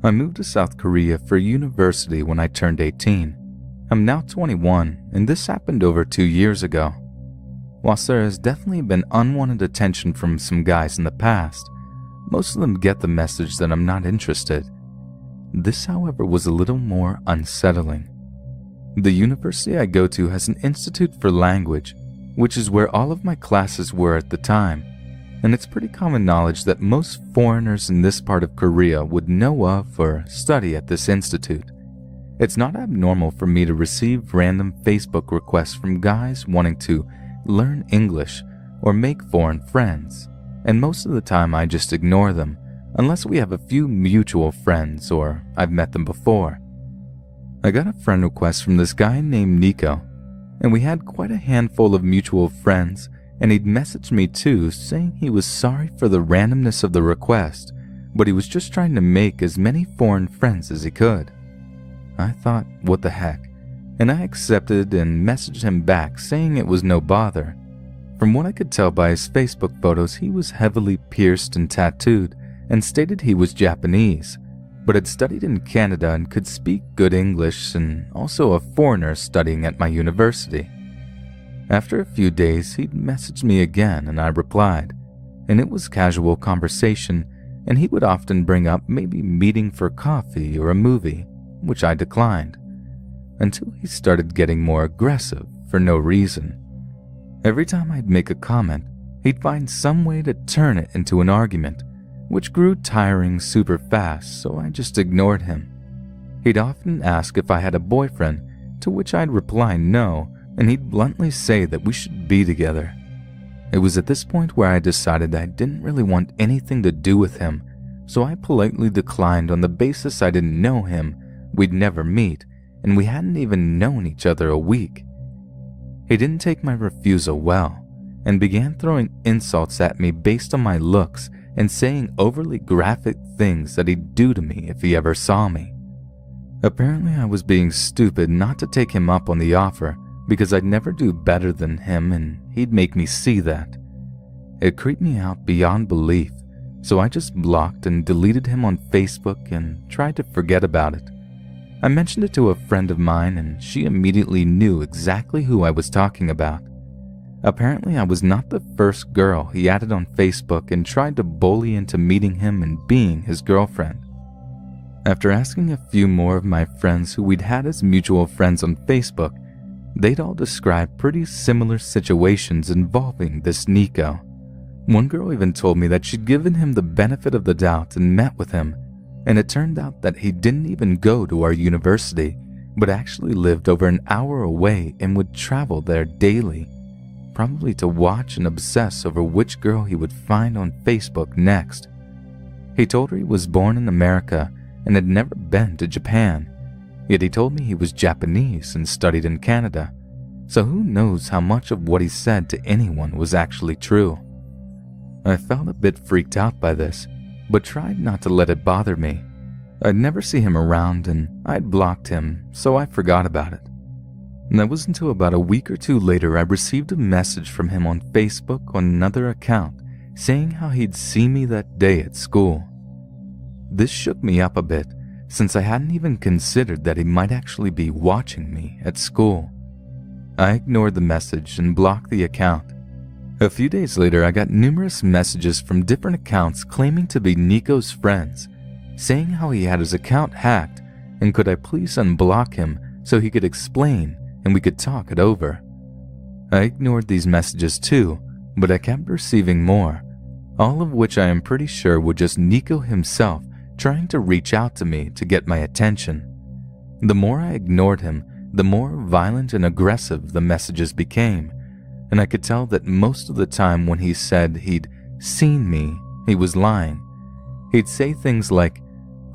I moved to South Korea for university when I turned 18. I'm now 21, and this happened over 2 years ago. Whilst there has definitely been unwanted attention from some guys in the past, most of them get the message that I'm not interested. This, however, was a little more unsettling. The university I go to has an institute for language, which is where all of my classes were at the time, and it's pretty common knowledge that most foreigners in this part of Korea would know of or study at this institute. It's not abnormal for me to receive random Facebook requests from guys wanting to learn English or make foreign friends, and most of the time I just ignore them unless we have a few mutual friends or I've met them before. I got a friend request from this guy named Nico, and we had quite a handful of mutual friends, and he'd messaged me too saying he was sorry for the randomness of the request, but he was just trying to make as many foreign friends as he could. I thought, what the heck, and I accepted and messaged him back saying it was no bother. From what I could tell by his Facebook photos, he was heavily pierced and tattooed and stated he was Japanese, but had studied in Canada and could speak good English, and also a foreigner studying at my university. After a few days, he'd messaged me again and I replied, and it was casual conversation, and he would often bring up maybe meeting for coffee or a movie, which I declined, until he started getting more aggressive for no reason. Every time I'd make a comment, he'd find some way to turn it into an argument, which grew tiring super fast, so I just ignored him. He'd often ask if I had a boyfriend, to which I'd reply no, and he'd bluntly say that we should be together. It was at this point where I decided I didn't really want anything to do with him, so I politely declined on the basis I didn't know him, we'd never meet, and we hadn't even known each other a week. He didn't take my refusal well, and began throwing insults at me based on my looks and saying overly graphic things that he'd do to me if he ever saw me. Apparently I was being stupid not to take him up on the offer, because I'd never do better than him and he'd make me see that. It creeped me out beyond belief, so I just blocked and deleted him on Facebook and tried to forget about it. I mentioned it to a friend of mine and she immediately knew exactly who I was talking about. Apparently I was not the first girl he added on Facebook and tried to bully into meeting him and being his girlfriend. After asking a few more of my friends who we'd had as mutual friends on Facebook, they'd all describe pretty similar situations involving this Nico. One girl even told me that she'd given him the benefit of the doubt and met with him, and it turned out that he didn't even go to our university, but actually lived over an hour away and would travel there daily, probably to watch and obsess over which girl he would find on Facebook next. He told her he was born in America and had never been to Japan, yet he told me he was Japanese and studied in Canada, so who knows how much of what he said to anyone was actually true. I felt a bit freaked out by this, but tried not to let it bother me. I'd never see him around and I'd blocked him, so I forgot about it. And that was until about a week or two later I received a message from him on Facebook on another account saying how he'd see me that day at school. This shook me up a bit, since I hadn't even considered that he might actually be watching me at school. I ignored the message and blocked the account. A few days later, I got numerous messages from different accounts claiming to be Nico's friends, saying how he had his account hacked and could I please unblock him so he could explain and we could talk it over. I ignored these messages too, but I kept receiving more, all of which I am pretty sure were just Nico himself trying to reach out to me to get my attention. The more I ignored him, the more violent and aggressive the messages became, and I could tell that most of the time when he said he'd seen me, he was lying. He'd say things like,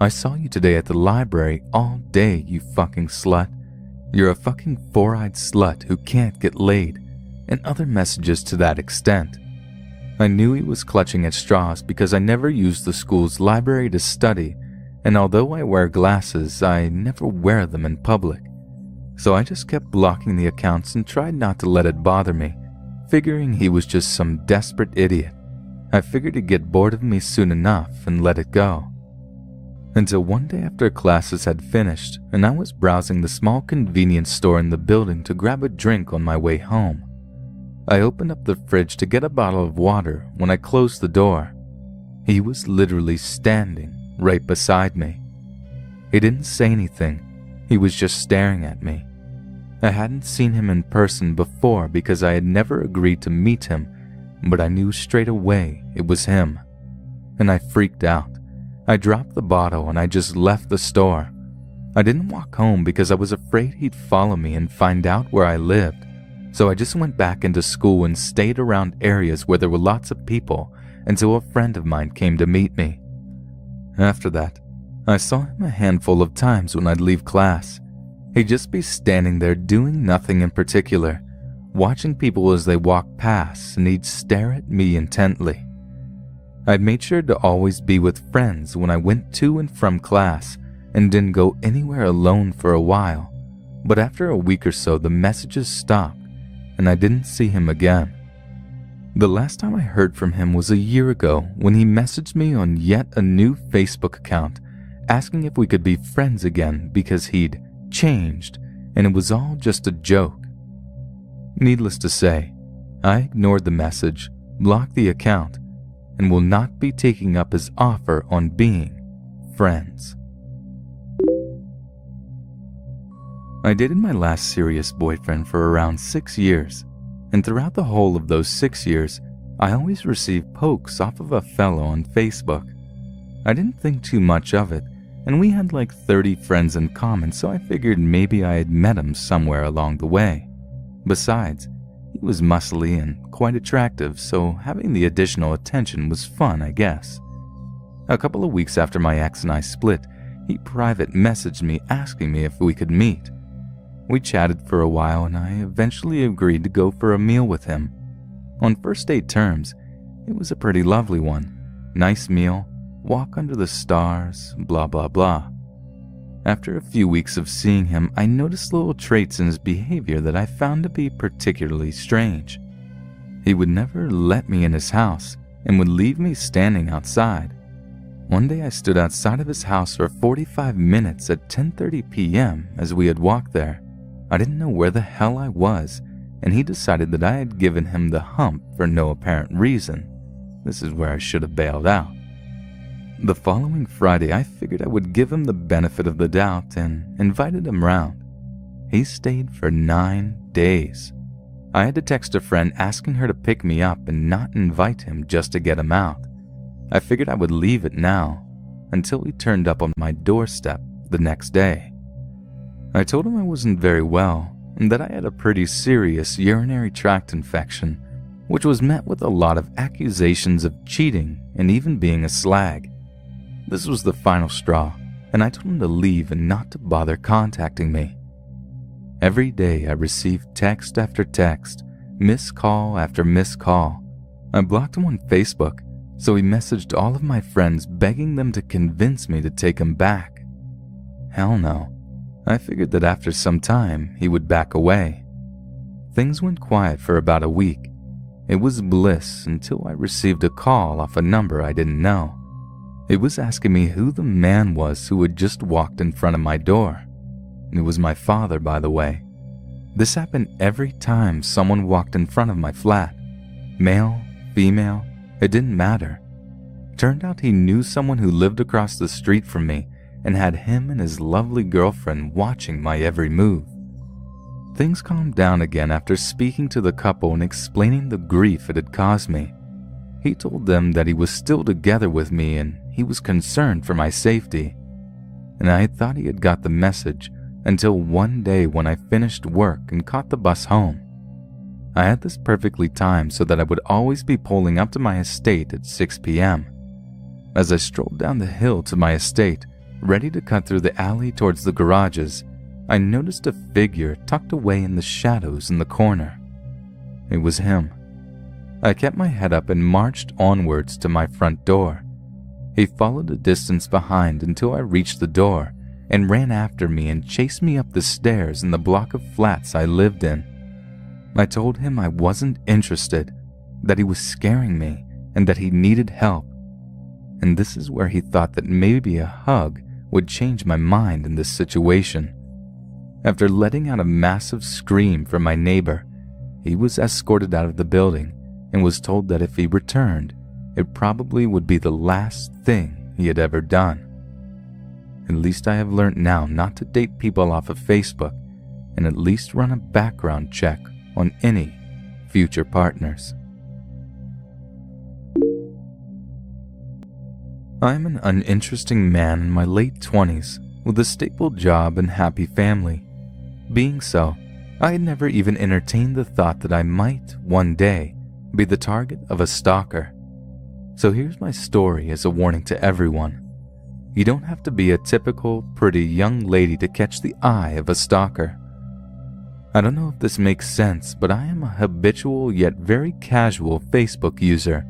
"I saw you today at the library all day, you fucking slut. You're a fucking four-eyed slut who can't get laid," and other messages to that extent. I knew he was clutching at straws because I never used the school's library to study, and although I wear glasses, I never wear them in public. So I just kept blocking the accounts and tried not to let it bother me, figuring he was just some desperate idiot. I figured he'd get bored of me soon enough and let it go. Until one day after classes had finished and I was browsing the small convenience store in the building to grab a drink on my way home. I opened up the fridge to get a bottle of water when I closed the door. He was literally standing right beside me. He didn't say anything, he was just staring at me. I hadn't seen him in person before because I had never agreed to meet him, but I knew straight away it was him. And I freaked out. I dropped the bottle and I just left the store. I didn't walk home because I was afraid he'd follow me and find out where I lived. So I just went back into school and stayed around areas where there were lots of people until a friend of mine came to meet me. After that, I saw him a handful of times when I'd leave class. He'd just be standing there doing nothing in particular, watching people as they walked past, and he'd stare at me intently. I'd made sure to always be with friends when I went to and from class and didn't go anywhere alone for a while, but after a week or so the messages stopped and I didn't see him again. The last time I heard from him was a year ago when he messaged me on yet a new Facebook account asking if we could be friends again because he'd changed and it was all just a joke. Needless to say, I ignored the message, blocked the account, and will not be taking up his offer on being friends. I dated my last serious boyfriend for around 6 years, and throughout the whole of those 6 years, I always received pokes off of a fellow on Facebook. I didn't think too much of it, and we had like 30 friends in common, so I figured maybe I had met him somewhere along the way. Besides, he was muscly and quite attractive, so having the additional attention was fun, I guess. A couple of weeks after my ex and I split, he private messaged me asking me if we could meet. We chatted for a while and I eventually agreed to go for a meal with him. On first date terms, it was a pretty lovely one. Nice meal, walk under the stars, blah blah blah. After a few weeks of seeing him, I noticed little traits in his behavior that I found to be particularly strange. He would never let me in his house and would leave me standing outside. One day I stood outside of his house for 45 minutes at 10:30 p.m. as we had walked there. I didn't know where the hell I was, and he decided that I had given him the hump for no apparent reason. This is where I should have bailed out. The following Friday, I figured I would give him the benefit of the doubt and invited him round. He stayed for 9 days. I had to text a friend asking her to pick me up and not invite him just to get him out. I figured I would leave it now until he turned up on my doorstep the next day. I told him I wasn't very well and that I had a pretty serious urinary tract infection, which was met with a lot of accusations of cheating and even being a slag. This was the final straw, and I told him to leave and not to bother contacting me. Every day I received text after text, missed call after missed call. I blocked him on Facebook, so he messaged all of my friends begging them to convince me to take him back. Hell no. I figured that after some time he would back away. Things went quiet for about a week. It was bliss until I received a call off a number I didn't know. It was asking me who the man was who had just walked in front of my door. It was my father, by the way. This happened every time someone walked in front of my flat. Male, female, it didn't matter. Turned out he knew someone who lived across the street from me and had him and his lovely girlfriend watching my every move. Things calmed down again after speaking to the couple and explaining the grief it had caused me. He told them that he was still together with me and he was concerned for my safety. And I had thought he had got the message until one day when I finished work and caught the bus home. I had this perfectly timed so that I would always be pulling up to my estate at 6 p.m. As I strolled down the hill to my estate, ready to cut through the alley towards the garages, I noticed a figure tucked away in the shadows in the corner. It was him. I kept my head up and marched onwards to my front door. He followed a distance behind until I reached the door and ran after me and chased me up the stairs in the block of flats I lived in. I told him I wasn't interested, that he was scaring me, and that he needed help. and this is where he thought that maybe a hug would change my mind in this situation. After letting out a massive scream from my neighbor, he was escorted out of the building and was told that if he returned, it probably would be the last thing he had ever done. At least I have learned now not to date people off of Facebook and at least run a background check on any future partners. I am an uninteresting man in my late 20s with a stable job and happy family. Being so, I had never even entertained the thought that I might, one day, be the target of a stalker. So here's my story as a warning to everyone. You don't have to be a typical, pretty young lady to catch the eye of a stalker. I don't know if this makes sense, but I am a habitual yet very casual Facebook user.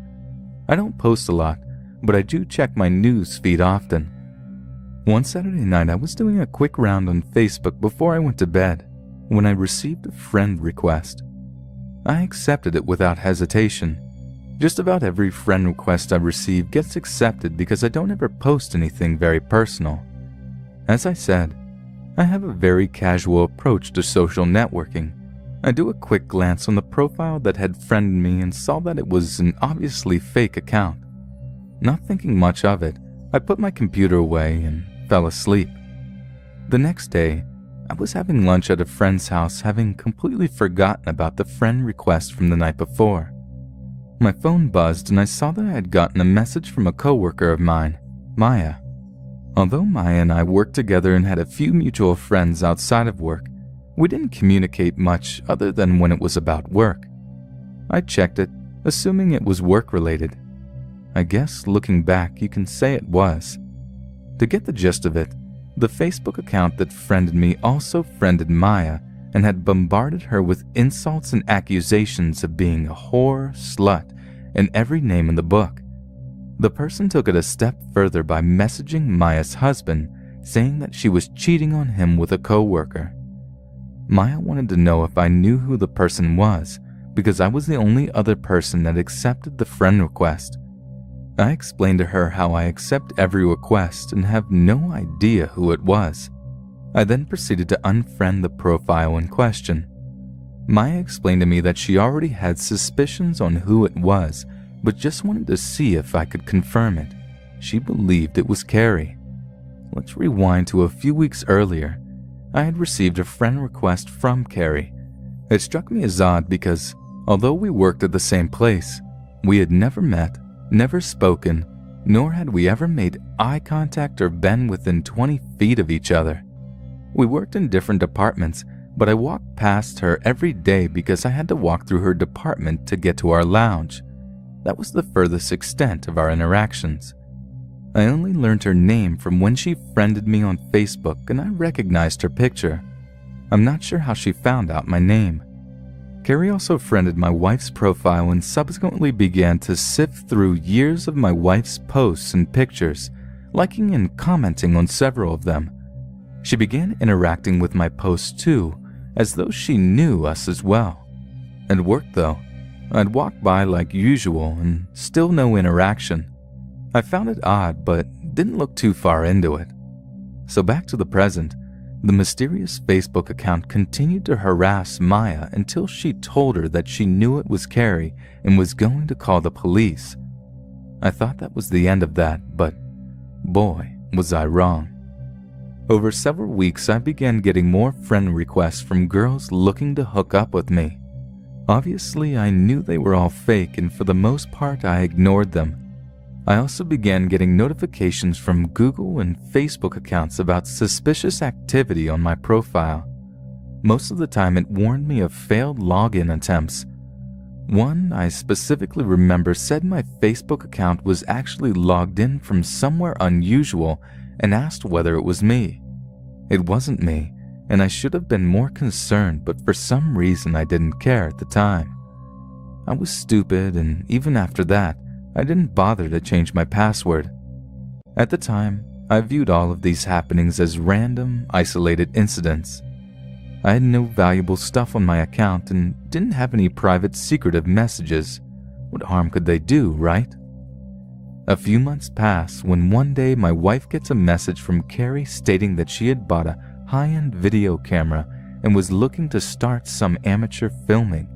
I don't post a lot, but I do check my news feed often. One Saturday night, I was doing a quick round on Facebook before I went to bed when I received a friend request. I accepted it without hesitation. Just about every friend request I receive gets accepted because I don't ever post anything very personal. As I said, I have a very casual approach to social networking. I do a quick glance on the profile that had friended me and saw that it was an obviously fake account. Not thinking much of it, I put my computer away and fell asleep. The next day, I was having lunch at a friend's house, having completely forgotten about the friend request from the night before. My phone buzzed and I saw that I had gotten a message from a coworker of mine, Maya. Although Maya and I worked together and had a few mutual friends outside of work, we didn't communicate much other than when it was about work. I checked it, assuming it was work-related. I guess looking back, you can say it was. To get the gist of it, the Facebook account that friended me also friended Maya and had bombarded her with insults and accusations of being a whore, slut, and every name in the book. The person took it a step further by messaging Maya's husband, saying that she was cheating on him with a coworker. Maya wanted to know if I knew who the person was, because I was the only other person that accepted the friend request. I explained to her how I accept every request and have no idea who it was. I then proceeded to unfriend the profile in question. Maya explained to me that she already had suspicions on who it was, but just wanted to see if I could confirm it. She believed it was Carrie. Let's rewind to a few weeks earlier. I had received a friend request from Carrie. It struck me as odd because, although we worked at the same place, we had never met, never spoken, nor had we ever made eye contact or been within 20 feet of each other. We worked in different departments, but I walked past her every day because I had to walk through her department to get to our lounge. That was the furthest extent of our interactions. I only learned her name from when she friended me on Facebook and I recognized her picture. I'm not sure how she found out my name. Carrie also friended my wife's profile and subsequently began to sift through years of my wife's posts and pictures, liking and commenting on several of them. She began interacting with my posts too, as though she knew us as well. At work though, I'd walk by like usual and still no interaction. I found it odd, but didn't look too far into it. So back to the present, the mysterious Facebook account continued to harass Maya until she told her that she knew it was Carrie and was going to call the police. I thought that was the end of that, but boy, was I wrong. Over several weeks, I began getting more friend requests from girls looking to hook up with me. Obviously, I knew they were all fake, and for the most part, I ignored them. I also began getting notifications from Google and Facebook accounts about suspicious activity on my profile. Most of the time, it warned me of failed login attempts. One I specifically remember said my Facebook account was actually logged in from somewhere unusual and asked whether it was me. It wasn't me, and I should have been more concerned, but for some reason I didn't care at the time. I was stupid, and even after that, I didn't bother to change my password. At the time, I viewed all of these happenings as random, isolated incidents. I had no valuable stuff on my account and didn't have any private secretive messages. What harm could they do, right? A few months pass when one day my wife gets a message from Carrie stating that she had bought a high-end video camera and was looking to start some amateur filming.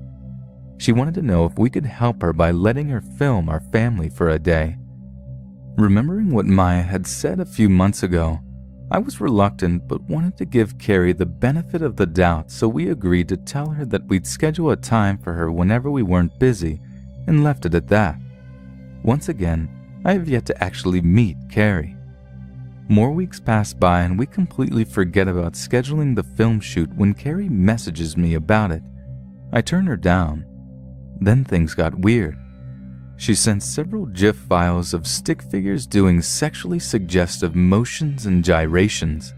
She wanted to know if we could help her by letting her film our family for a day. Remembering what Maya had said a few months ago, I was reluctant but wanted to give Carrie the benefit of the doubt, so we agreed to tell her that we'd schedule a time for her whenever we weren't busy and left it at that. Once again, I have yet to actually meet Carrie. More weeks pass by and we completely forget about scheduling the film shoot when Carrie messages me about it. I turn her down. Then things got weird. She sent several GIF files of stick figures doing sexually suggestive motions and gyrations.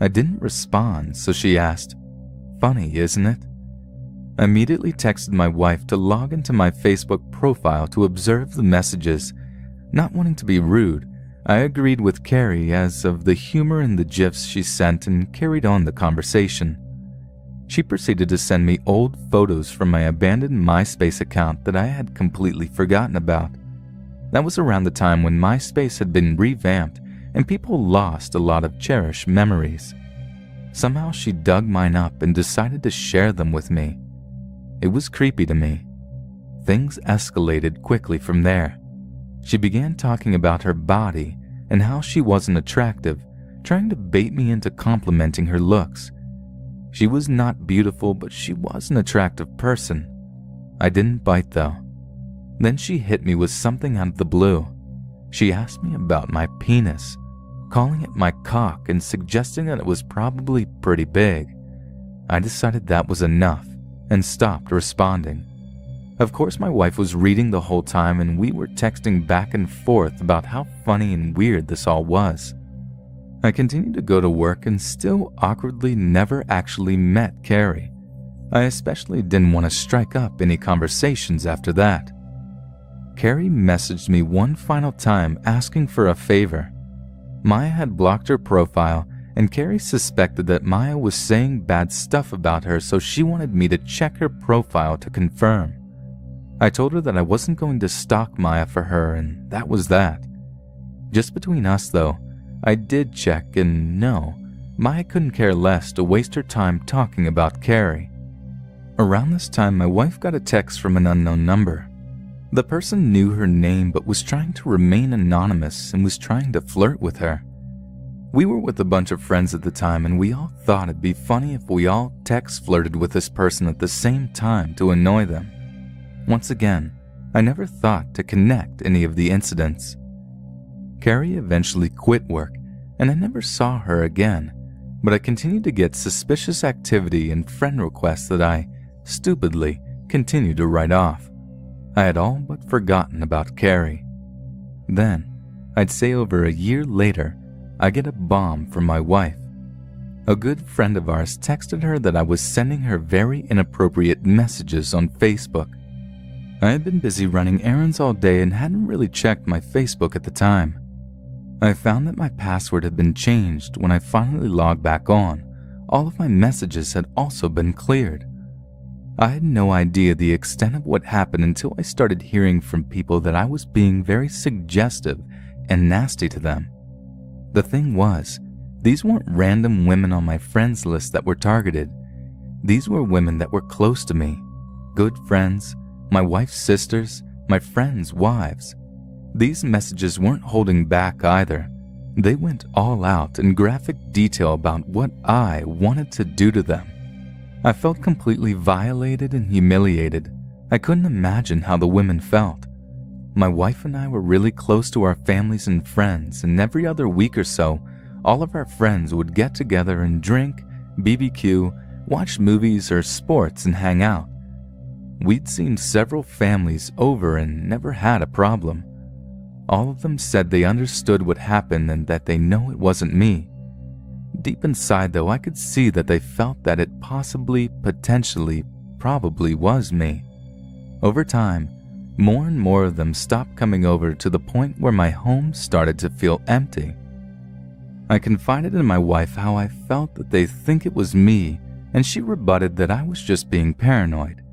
I didn't respond, so she asked, "Funny, isn't it?" I immediately texted my wife to log into my Facebook profile to observe the messages. Not wanting to be rude, I agreed with Carrie as of the humor in the GIFs she sent and carried on the conversation. She proceeded to send me old photos from my abandoned MySpace account that I had completely forgotten about. That was around the time when MySpace had been revamped and people lost a lot of cherished memories. Somehow she dug mine up and decided to share them with me. It was creepy to me. Things escalated quickly from there. She began talking about her body and how she wasn't attractive, trying to bait me into complimenting her looks. She was not beautiful, but she was an attractive person. I didn't bite though. Then she hit me with something out of the blue. She asked me about my penis, calling it my cock and suggesting that it was probably pretty big. I decided that was enough and stopped responding. Of course, my wife was reading the whole time and we were texting back and forth about how funny and weird this all was. I continued to go to work and still awkwardly never actually met Carrie. I especially didn't want to strike up any conversations after that. Carrie messaged me one final time asking for a favor. Maya had blocked her profile and Carrie suspected that Maya was saying bad stuff about her, so she wanted me to check her profile to confirm. I told her that I wasn't going to stalk Maya for her, and that was that. Just between us though, I did check, and no, Maya couldn't care less to waste her time talking about Carrie. Around this time, my wife got a text from an unknown number. The person knew her name but was trying to remain anonymous and was trying to flirt with her. We were with a bunch of friends at the time and we all thought it'd be funny if we all text flirted with this person at the same time to annoy them. Once again, I never thought to connect any of the incidents. Carrie eventually quit work and I never saw her again, but I continued to get suspicious activity and friend requests that I, stupidly, continued to write off. I had all but forgotten about Carrie. Then, I'd say over a year later, I get a bomb from my wife. A good friend of ours texted her that I was sending her very inappropriate messages on Facebook. I had been busy running errands all day and hadn't really checked my Facebook at the time. I found that my password had been changed when I finally logged back on. All of my messages had also been cleared. I had no idea the extent of what happened until I started hearing from people that I was being very suggestive and nasty to them. The thing was, these weren't random women on my friends list that were targeted. These were women that were close to me, good friends, my wife's sisters, my friends' wives. These messages weren't holding back either. They went all out in graphic detail about what I wanted to do to them. I felt completely violated and humiliated. I couldn't imagine how the women felt. My wife and I were really close to our families and friends, and every other week or so, all of our friends would get together and drink, BBQ, watch movies or sports and hang out. We'd seen several families over and never had a problem. All of them said they understood what happened and that they know it wasn't me. Deep inside though, I could see that they felt that it possibly, potentially, probably was me. Over time, more and more of them stopped coming over to the point where my home started to feel empty. I confided in my wife how I felt that they think it was me, and she rebutted that I was just being paranoid.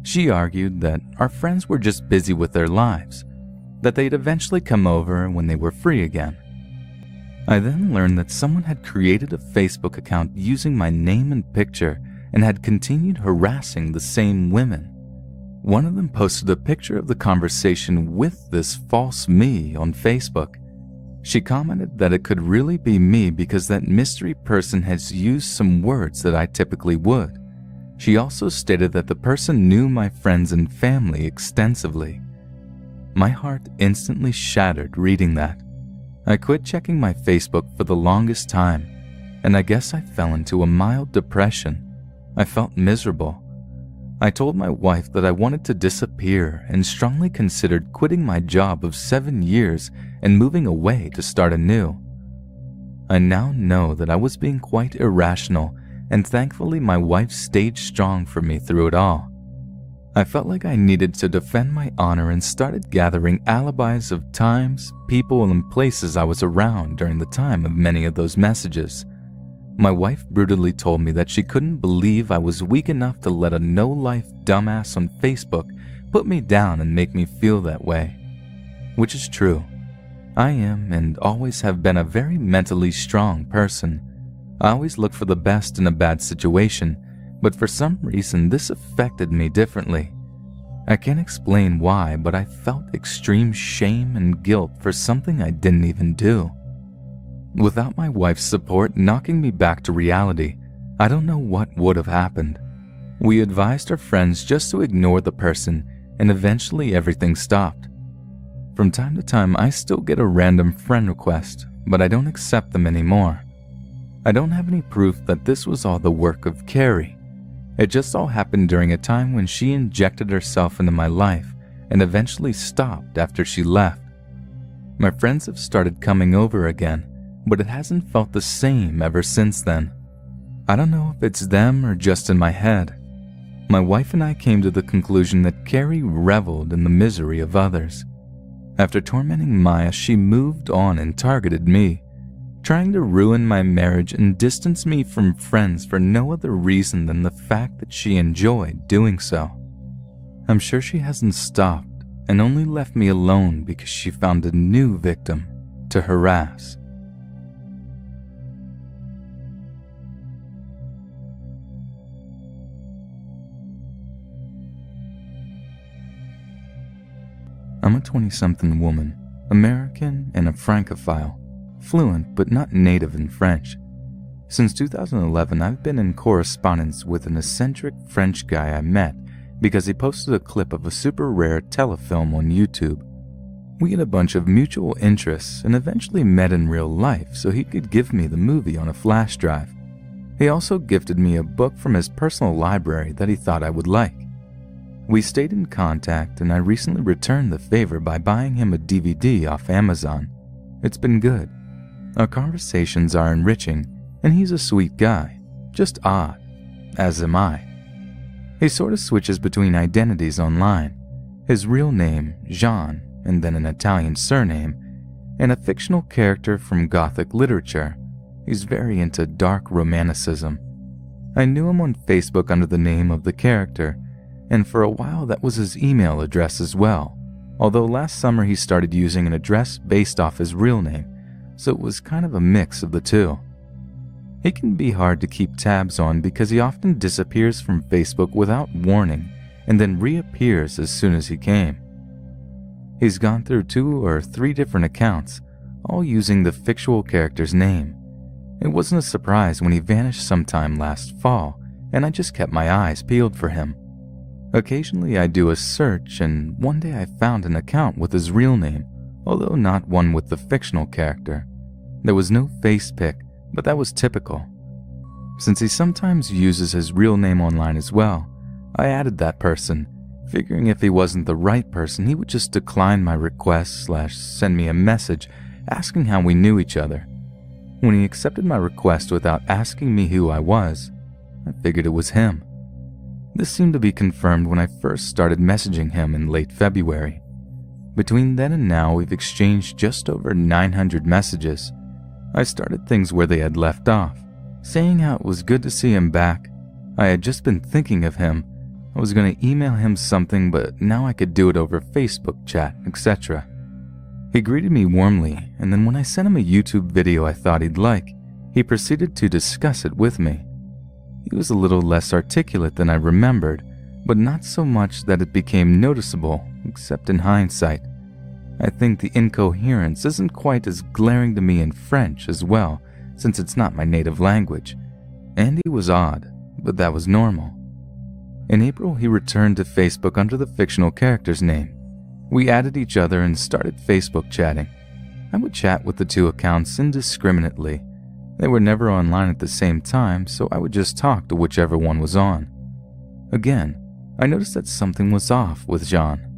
She argued that our friends were just busy with their lives. that they'd eventually come over when they were free again. I then learned that someone had created a Facebook account using my name and picture and had continued harassing the same women. One of them posted a picture of the conversation with this false me on Facebook. She commented that it could really be me because that mystery person has used some words that I typically would. She also stated that the person knew my friends and family extensively. My heart instantly shattered reading that. I quit checking my Facebook for the longest time, and I guess I fell into a mild depression. I felt miserable. I told my wife that I wanted to disappear and strongly considered quitting my job of 7 years and moving away to start anew. I now know that I was being quite irrational, and thankfully my wife stayed strong for me through it all. I felt like I needed to defend my honor and started gathering alibis of times, people, and places I was around during the time of many of those messages. My wife brutally told me that she couldn't believe I was weak enough to let a no-life dumbass on Facebook put me down and make me feel that way. Which is true. I am and always have been a very mentally strong person. I always look for the best in a bad situation, but for some reason this affected me differently. I can't explain why, but I felt extreme shame and guilt for something I didn't even do. Without my wife's support knocking me back to reality, I don't know what would have happened. We advised our friends just to ignore the person, and eventually everything stopped. From time to time, I still get a random friend request, but I don't accept them anymore. I don't have any proof that this was all the work of Carrie. It just all happened during a time when she injected herself into my life and eventually stopped after she left. My friends have started coming over again, but it hasn't felt the same ever since then. I don't know if it's them or just in my head. My wife and I came to the conclusion that Carrie reveled in the misery of others. After tormenting Maya, she moved on and targeted me, trying to ruin my marriage and distance me from friends for no other reason than the fact that she enjoyed doing so. I'm sure she hasn't stopped and only left me alone because she found a new victim to harass. I'm a 20-something woman, American and a Francophile, fluent but not native in French. Since 2011, I've been in correspondence with an eccentric French guy I met because he posted a clip of a super rare telefilm on YouTube. We had a bunch of mutual interests and eventually met in real life so he could give me the movie on a flash drive. He also gifted me a book from his personal library that he thought I would like. We stayed in contact, and I recently returned the favor by buying him a DVD off Amazon. It's been good. Our conversations are enriching, and he's a sweet guy, just odd, as am I. He sort of switches between identities online, his real name, Jean, and then an Italian surname, and a fictional character from Gothic literature. He's very into dark romanticism. I knew him on Facebook under the name of the character, and for a while that was his email address as well, although last summer he started using an address based off his real name, so it was kind of a mix of the two. He can be hard to keep tabs on because he often disappears from Facebook without warning and then reappears as soon as he came. He's gone through 2 or 3 different accounts, all using the fictional character's name. It wasn't a surprise when he vanished sometime last fall, and I just kept my eyes peeled for him. Occasionally I do a search, and one day I found an account with his real name, although not one with the fictional character. There was no face pic, but that was typical. Since he sometimes uses his real name online as well, I added that person, figuring if he wasn't the right person, he would just decline my request / send me a message asking how we knew each other. When he accepted my request without asking me who I was, I figured it was him. This seemed to be confirmed when I first started messaging him in late February. Between then and now, we've exchanged just over 900 messages. I started things where they had left off, saying how it was good to see him back. I had just been thinking of him. I was going to email him something, but now I could do it over Facebook chat, etc. He greeted me warmly, and then when I sent him a YouTube video I thought he'd like, he proceeded to discuss it with me. He was a little less articulate than I remembered, but not so much that it became noticeable, except in hindsight. I think the incoherence isn't quite as glaring to me in French as well, since it's not my native language. And he was odd, but that was normal. In April, he returned to Facebook under the fictional character's name. We added each other and started Facebook chatting. I would chat with the two accounts indiscriminately. They were never online at the same time, so I would just talk to whichever one was on. Again, I noticed that something was off with Jean.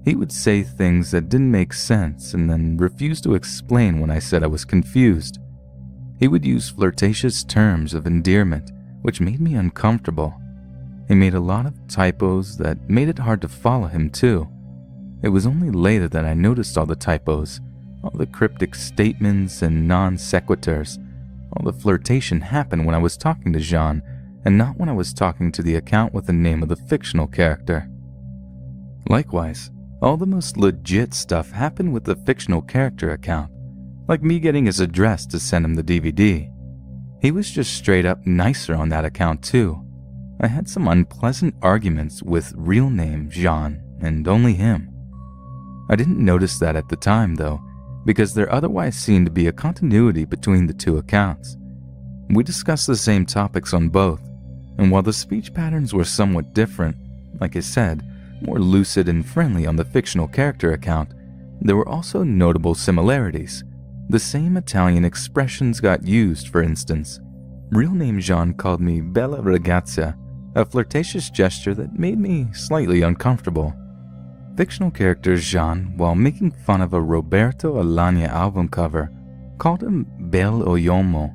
He would say things that didn't make sense and then refuse to explain when I said I was confused. He would use flirtatious terms of endearment, which made me uncomfortable. He made a lot of typos that made it hard to follow him too. It was only later that I noticed all the typos, all the cryptic statements and non sequiturs. All the flirtation happened when I was talking to Jean, and not when I was talking to the account with the name of the fictional character. Likewise, all the most legit stuff happened with the fictional character account, like me getting his address to send him the DVD. He was just straight up nicer on that account too. I had some unpleasant arguments with real name Jean and only him. I didn't notice that at the time though, because there otherwise seemed to be a continuity between the two accounts. We discussed the same topics on both, and while the speech patterns were somewhat different, like I said, more lucid and friendly on the fictional character account, there were also notable similarities. The same Italian expressions got used, for instance. Real name Jean called me Bella Ragazza, a flirtatious gesture that made me slightly uncomfortable. Fictional character Jean, while making fun of a Roberto Alagna album cover, called him Bel Oyomo.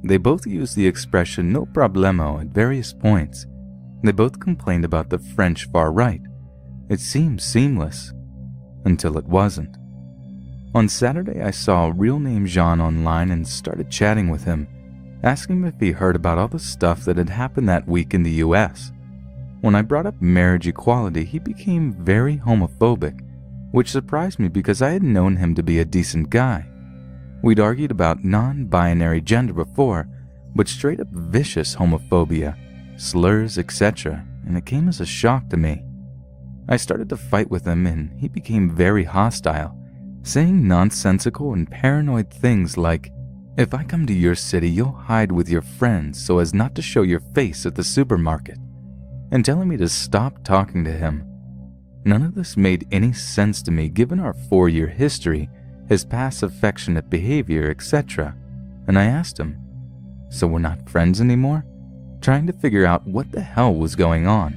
They both used the expression no problemo at various points. They both complained about the French far right. It seemed seamless, until it wasn't. On Saturday, I saw real name Jean online and started chatting with him, asking him if he heard about all the stuff that had happened that week in the US. When I brought up marriage equality, he became very homophobic, which surprised me because I had known him to be a decent guy. We'd argued about non-binary gender before, but straight up vicious homophobia, slurs, etc., and it came as a shock to me. I started to fight with him and he became very hostile, saying nonsensical and paranoid things like, "If I come to your city, you'll hide with your friends so as not to show your face at the supermarket," and telling me to stop talking to him. None of this made any sense to me given our 4-year history, his past affectionate behavior, etc., and I asked him, "So we're not friends anymore?" trying to figure out what the hell was going on.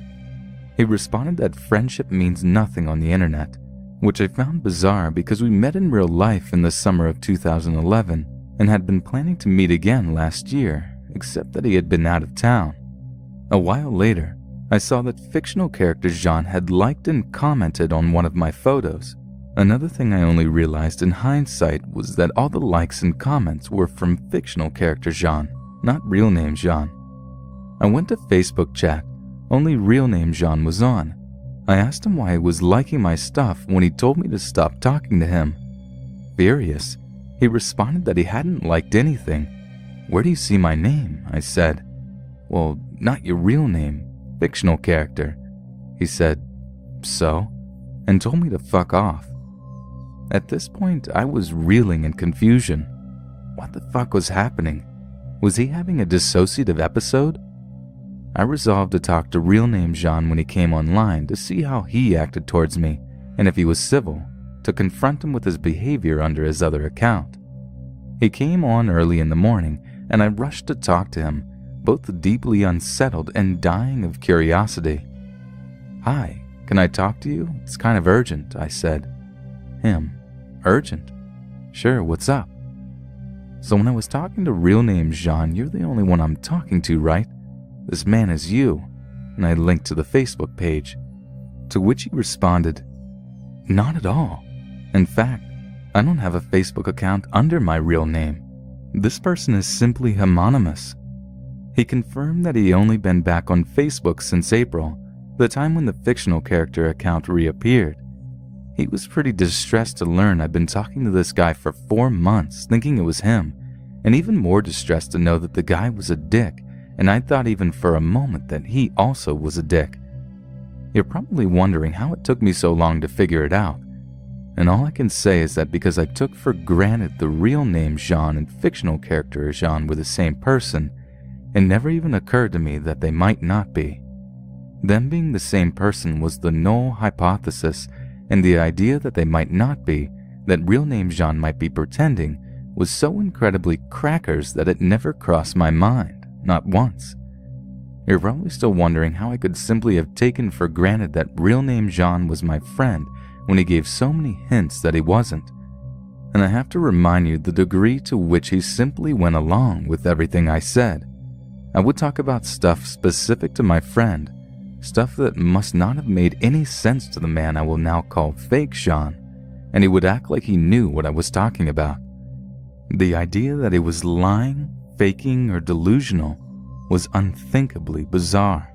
He responded that friendship means nothing on the internet, which I found bizarre because we met in real life in the summer of 2011 and had been planning to meet again last year, except that he had been out of town. A while later, I saw that fictional character Jean had liked and commented on one of my photos. Another thing I only realized in hindsight was that all the likes and comments were from fictional character Jean, not real name Jean. I went to Facebook chat. Only real name Jean was on. I asked him why he was liking my stuff when he told me to stop talking to him. Furious, he responded that he hadn't liked anything. "Where do you see my name?" I said. "Well, not your real name, fictional character." He said, "So?" and told me to fuck off. At this point, I was reeling in confusion. What the fuck was happening? Was he having a dissociative episode? I resolved to talk to real name Jean when he came online to see how he acted towards me, and if he was civil, to confront him with his behavior under his other account. He came on early in the morning, and I rushed to talk to him, both deeply unsettled and dying of curiosity. "Hi, can I talk to you? It's kind of urgent," I said. Him, "Urgent? Sure, what's up?" "So when I was talking to real name Jean, you're the only one I'm talking to, right? This man is you," and I linked to the Facebook page. To which he responded, "Not at all. In fact, I don't have a Facebook account under my real name. This person is simply homonymous." He confirmed that he only been back on Facebook since April, the time when the fictional character account reappeared. He was pretty distressed to learn I'd been talking to this guy for 4 months, thinking it was him, and even more distressed to know that the guy was a dick, and I thought even for a moment that he also was a dick. You're probably wondering how it took me so long to figure it out, and all I can say is that because I took for granted the real name Jean and fictional character Jean were the same person, it never even occurred to me that they might not be. Them being the same person was the null hypothesis, and the idea that they might not be, that real name Jean might be pretending, was so incredibly crackers that it never crossed my mind, not once. You're probably still wondering how I could simply have taken for granted that real name Jean was my friend when he gave so many hints that he wasn't. And I have to remind you the degree to which he simply went along with everything I said. I would talk about stuff specific to my friend, stuff that must not have made any sense to the man I will now call fake Jean, and he would act like he knew what I was talking about. The idea that he was lying, faking, or delusional was unthinkably bizarre.